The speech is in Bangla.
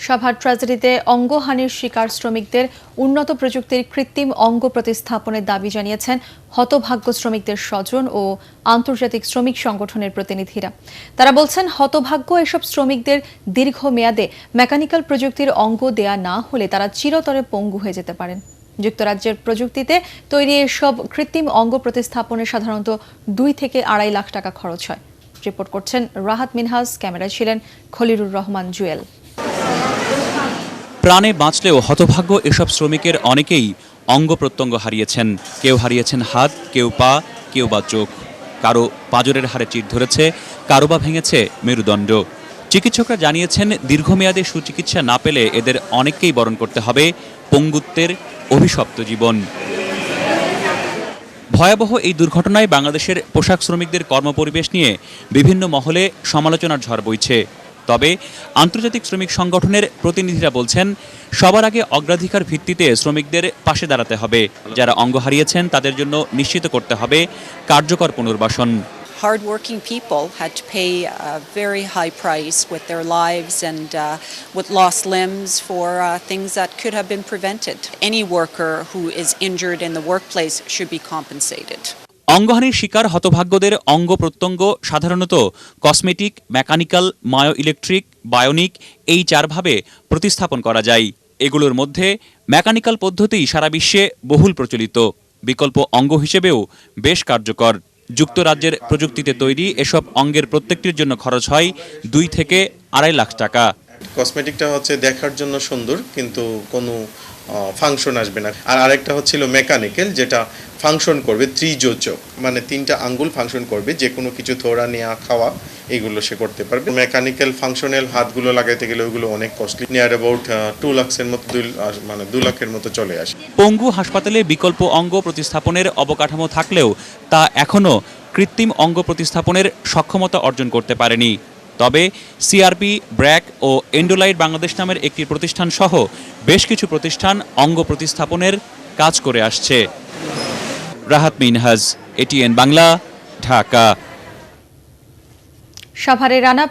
সাভার ট্র্যাজেডিতে অঙ্গহানির শিকার শ্রমিকদের উন্নত প্রযুক্তির কৃত্রিম অঙ্গ প্রতিস্থাপনের দাবি জানিয়েছেন হতভাগ্য শ্রমিকদের স্বজন ও আন্তর্জাতিক শ্রমিক সংগঠনের প্রতিনিধিরা। তারা বলছেন, হতভাগ্য এসব শ্রমিকদের দীর্ঘমেয়াদে মেকানিক্যাল প্রযুক্তির অঙ্গ দেয়া না হলে তারা চিরতরে পঙ্গু হয়ে যেতে পারেন। যুক্তরাজ্যের প্রযুক্তিতে তৈরি এসব কৃত্রিম অঙ্গ প্রতিস্থাপনে সাধারণত 2 থেকে 2.5 লাখ টাকা খরচ হয়। রিপোর্ট করছেন রাহাত মিনহাজ, ক্যামেরায় ছিলেন খলিলুর রহমান জুয়েল। প্রাণে বাঁচলেও হতভাগ্য এসব শ্রমিকের অনেকেই অঙ্গ প্রত্যঙ্গ হারিয়েছেন। কেউ হারিয়েছেন হাত, কেউ পা, কেউ বা চোখ। কারো পাঁজরের হাড়ে চির ধরেছে, কারো বা ভেঙেছে মেরুদণ্ড। চিকিৎসকরা জানিয়েছেন, দীর্ঘমেয়াদে সুচিকিৎসা না পেলে এদের অনেককেই বরণ করতে হবে পঙ্গুত্বের অভিশপ্ত জীবন। ভয়াবহ এই দুর্ঘটনায় বাংলাদেশের পোশাক শ্রমিকদের কর্মপরিবেশ নিয়ে বিভিন্ন মহলে সমালোচনার ঝড় বইছে। তবে আন্তর্জাতিক শ্রমিক সংগঠনের প্রতিনিধিরা বলছেন, সবার আগে অগ্রাধিকার ভিত্তিতে শ্রমিকদের পাশে দাঁড়াতে হবে। যারা অঙ্গ হারিয়েছেন তাদের জন্য নিশ্চিত করতে হবে কার্যকর পুনর্বাসন। Hard-working people had to pay a very high price with their lives and with lost limbs for things that could have been prevented. Any worker who is injured in the workplace should be compensated. অঙ্গহানির শিকার হতভাগ্যদের অঙ্গ প্রত্যঙ্গ সাধারণত cosmetic, mechanical, myoelectric, bionic এই 4 ভাবে প্রতিস্থাপন করা যায়। এগুলোর মধ্যে মেকানিক্যাল পদ্ধতি সারা বিশ্বে বহুল প্রচলিত, বিকল্প অঙ্গ হিসেবেও বেশ কার্যকর। যুক্তরাজ্যের প্রযুক্তিতে তৈরি এসব অঙ্গের প্রত্যেকটির জন্য খরচ হয় 2 থেকে 2.5 লাখ টাকা। কসমেটিকটা হচ্ছে দেখার জন্য সুন্দর, কিন্তু কোনো ফাংশন আসবে না। আর আরেকটা হচ্ছিল মেকানিক্যাল, যেটা ফাংশন করবে ত্রিযোজক, মানে 3টা আঙ্গুল ফাংশন করবে, যে কোনো কিছু ধরা, নেওয়া, খাওয়া এগুলো সে করতে পারবে। মেকানিক্যাল ফাংশনাল হাতগুলো লাগাইতে গেলে ওইগুলো অনেক কস্টলি, নিয়ার অ্যাবাউট 2 লাখের মতো, 2 লাখের মতো চলে আসে। পঙ্গু হাসপাতালে বিকল্প অঙ্গ প্রতিস্থাপনের অবকাঠামো থাকলেও তা এখনও কৃত্রিম অঙ্গ প্রতিস্থাপনের সক্ষমতা অর্জন করতে পারেনি। তবে সিআরপি, ব্র্যাক ও এন্ডোলাইট বাংলাদেশ নামের একটি প্রতিষ্ঠান সহ বেশ কিছু প্রতিষ্ঠান অঙ্গ প্রতিস্থাপনের কাজ করে আসছে। রাহাত মিনহাজ, এটিএন বাংলা, ঢাকা। সাভারে রানা